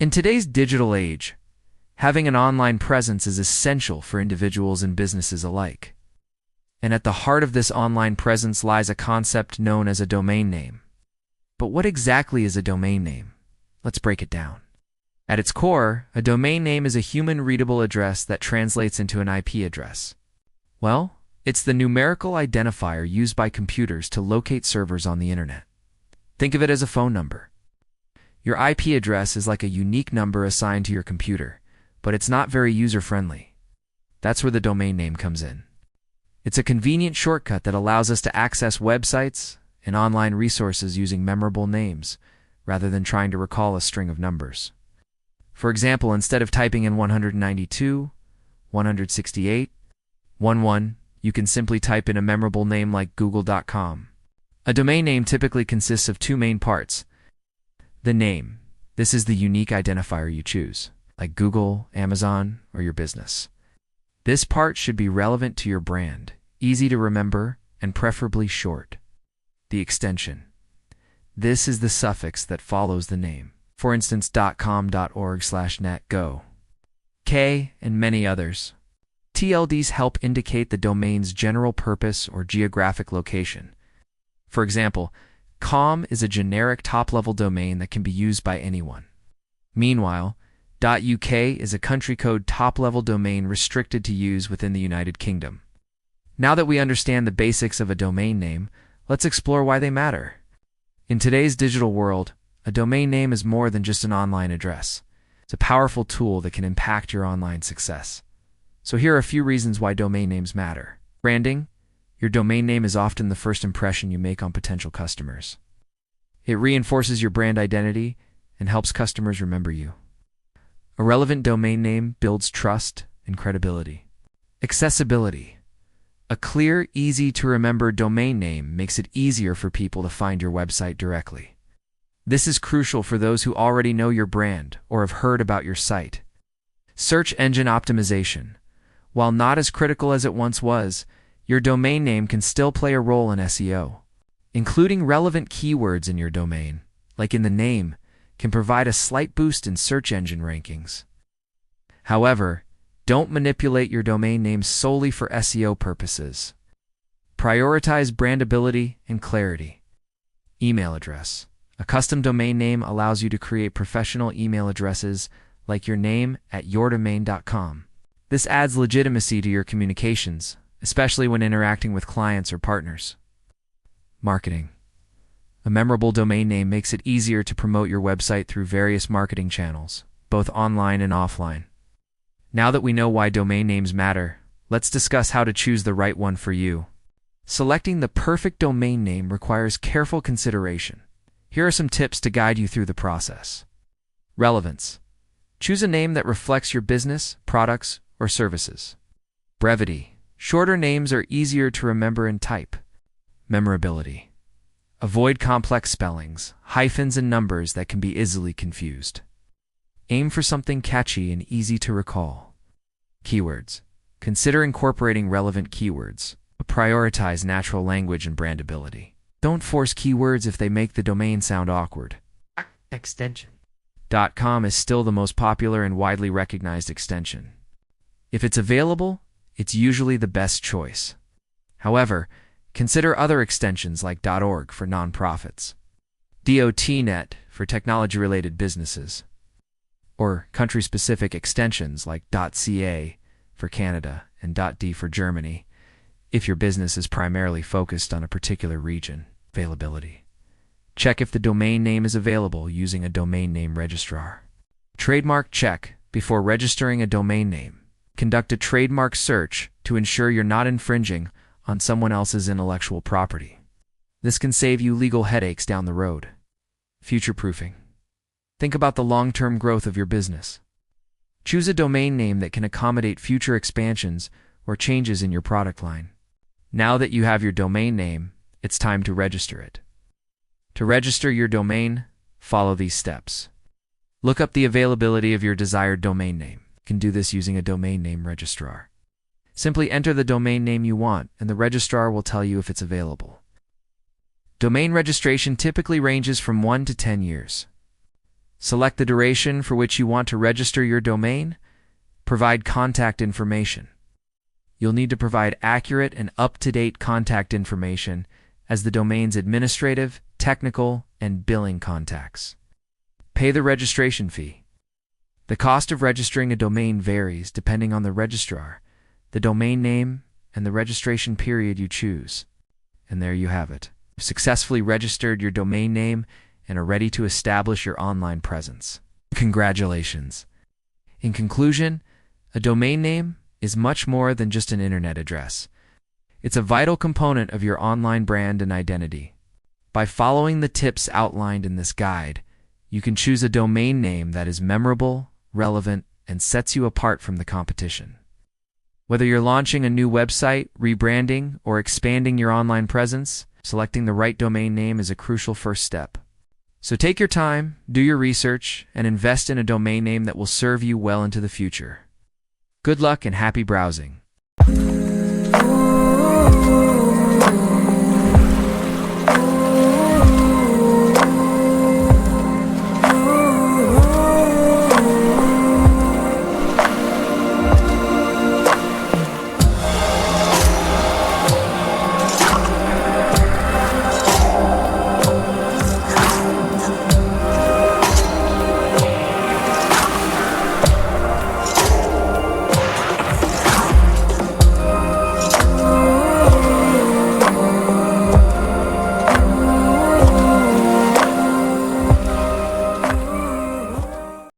In today's digital age, having an online presence is essential for individuals and businesses alike. And at the heart of this online presence lies a concept known as a domain name. But what exactly is a domain name? Let's break it down. At its core, a domain name is a human-readable address that translates into an IP address. Well, it's the numerical identifier used by computers to locate servers on the internet. Think of it as a phone number. Your IP address is like a unique number assigned to your computer, but it's not very user-friendly. That's where the domain name comes in. It's a convenient shortcut that allows us to access websites and online resources using memorable names, rather than trying to recall a string of numbers. For example, instead of typing in 192, 168, 11, you can simply type in a memorable name like google.com. A domain name typically consists of two main parts. The name. This is the unique identifier you choose, like Google, Amazon, or your business. This part should be relevant to your brand, easy to remember, and preferably short. The extension. This is the suffix that follows the name. For instance, .com, .org/net, go. K, and many others. TLDs help indicate the domain's general purpose or geographic location. For example, .com is a generic top-level domain that can be used by anyone. Meanwhile, .uk is a country code top-level domain restricted to use within the United Kingdom. Now that we understand the basics of a domain name, let's explore why they matter. In today's digital world, a domain name is more than just an online address. It's a powerful tool that can impact your online success. So here are a few reasons why domain names matter. Branding. Your domain name is often the first impression you make on potential customers. It reinforces your brand identity and helps customers remember you. A relevant domain name builds trust and credibility. Accessibility. A clear, easy-to-remember domain name makes it easier for people to find your website directly. This is crucial for those who already know your brand or have heard about your site. Search engine optimization. While not as critical as it once was, your domain name can still play a role in SEO. Including relevant keywords in your domain, like in the name, can provide a slight boost in search engine rankings. However, don't manipulate your domain name solely for SEO purposes. Prioritize brandability and clarity. Email address. A custom domain name allows you to create professional email addresses like your name at yourdomain.com. This adds legitimacy to your communications, especially when interacting with clients or partners. Marketing. A memorable domain name makes it easier to promote your website through various marketing channels, both online and offline. Now that we know why domain names matter, let's discuss how to choose the right one for you. Selecting the perfect domain name requires careful consideration. Here are some tips to guide you through the process. Relevance. Choose a name that reflects your business, products, or services. Brevity. Shorter names are easier to remember and type. Memorability. Avoid complex spellings, hyphens, and numbers that can be easily confused. Aim for something catchy and easy to recall. Keywords. Consider incorporating relevant keywords, but prioritize natural language and brandability. Don't force keywords if they make the domain sound awkward. Extension. .com is still the most popular and widely recognized extension. If it's available, it's usually the best choice. However, consider other extensions like .org for nonprofits, .net for technology-related businesses, or country-specific extensions like .ca for Canada and .d for Germany if your business is primarily focused on a particular region. Availability. Check if the domain name is available using a domain name registrar. Trademark check before registering a domain name. Conduct a trademark search to ensure you're not infringing on someone else's intellectual property. This can save you legal headaches down the road. Future-proofing. Think about the long-term growth of your business. Choose a domain name that can accommodate future expansions or changes in your product line. Now that you have your domain name, it's time to register it. To register your domain, follow these steps. Look up the availability of your desired domain name. You can do this using a domain name registrar. Simply enter the domain name you want, and the registrar will tell you if it's available. Domain registration typically ranges from 1 to 10 years. Select the duration for which you want to register your domain. Provide contact information. You'll need to provide accurate and up-to-date contact information as the domain's administrative, technical, and billing contacts. Pay the registration fee. The cost of registering a domain varies depending on the registrar, the domain name, and the registration period you choose. And there you have it. You've successfully registered your domain name and are ready to establish your online presence. Congratulations! In conclusion, a domain name is much more than just an internet address. It's a vital component of your online brand and identity. By following the tips outlined in this guide, you can choose a domain name that is memorable, relevant, and sets you apart from the competition. Whether you're launching a new website, rebranding, or expanding your online presence, selecting the right domain name is a crucial first step. So take your time, do your research, and invest in a domain name that will serve you well into the future. Good luck and happy browsing.